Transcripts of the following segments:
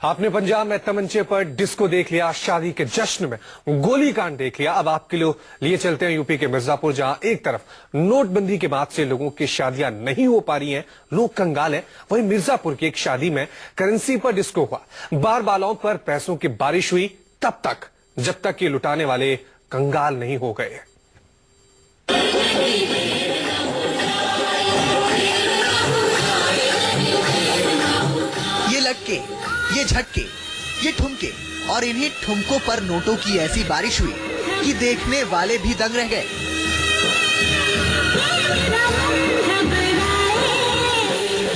आपने पंजाब में तमंचे पर डिस्को देख लिया, शादी के जश्न में गोलीकांड देख लिया। अब आपके लिए चलते हैं यूपी के मिर्जापुर, जहां एक तरफ नोटबंदी के बाद से लोगों की शादियां नहीं हो पा रही हैं, लोग कंगाल हैं, वहीं मिर्जापुर की एक शादी में करेंसी पर डिस्को हुआ। बार बालाओं पर पैसों की बारिश हुई तब तक जब तक ये लुटाने वाले कंगाल नहीं हो गए। ये लटके, ये झटके, ये ठुमके और इन्हीं ठुमकों पर नोटों की ऐसी बारिश हुई कि देखने वाले भी दंग रह गए।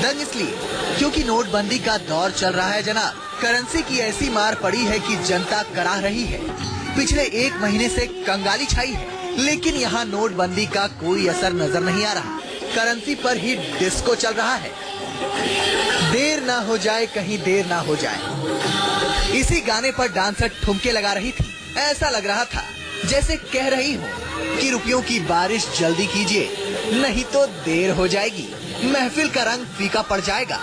दंग इसलिए क्योंकि नोटबंदी का दौर चल रहा है जनाब। करेंसी की ऐसी मार पड़ी है कि जनता कराह रही है। पिछले एक महीने से कंगाली छाई है, लेकिन यहाँ नोटबंदी का कोई असर नजर नहीं आ रहा। करेंसी पर ही डिस्को चल रहा है। देर ना हो जाए, कहीं देर ना हो जाए, इसी गाने पर डांसर ठुमके लगा रही थी। ऐसा लग रहा था जैसे कह रही हो कि रुपयों की बारिश जल्दी कीजिए, नहीं तो देर हो जाएगी, महफिल का रंग फीका पड़ जाएगा।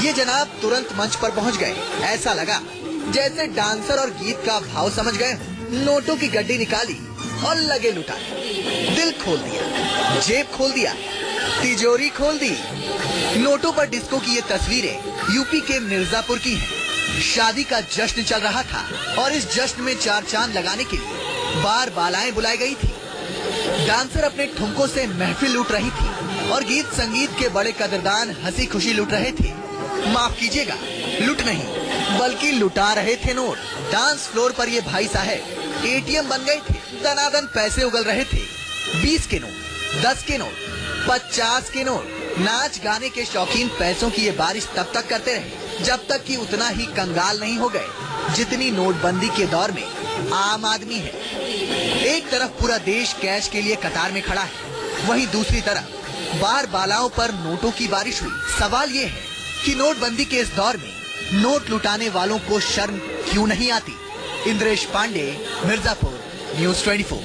ये जनाब तुरंत मंच पर पहुंच गए। ऐसा लगा जैसे डांसर और गीत का भाव समझ गए। नोटों की गड्डी निकाली और लगे लुटाने। दिल खोल दिया, जेब खोल दिया, तिजोरी खोल दी। नोटों पर डिस्को की ये तस्वीरें यूपी के मिर्जापुर की हैं। शादी का जश्न चल रहा था और इस जश्न में चार चांद लगाने के लिए बार बालाएं बुलाई गई थी। डांसर अपने ठुमकों से महफिल लूट रही थी और गीत संगीत के बड़े कदरदान हंसी खुशी लूट रहे थे। माफ कीजिएगा, लूट नहीं बल्कि लुटा रहे थे नोट। डांस फ्लोर पर ये भाई साहब एटीएम बन गए थे। दनादन पैसे उगल रहे थे। 20 के नोट, 10 के नोट, 50 के नोट। नाच गाने के शौकीन पैसों की ये बारिश तब तक करते रहे जब तक कि उतना ही कंगाल नहीं हो गए जितनी नोटबंदी के दौर में आम आदमी है। एक तरफ पूरा देश कैश के लिए कतार में खड़ा है, वहीं दूसरी तरफ बार बालाओं पर नोटों की बारिश हुई। सवाल ये है कि नोटबंदी के इस दौर में नोट लुटाने वालों को शर्म क्यों नहीं आती। इंद्रेश पांडे, मिर्जापुर, न्यूज़ 24।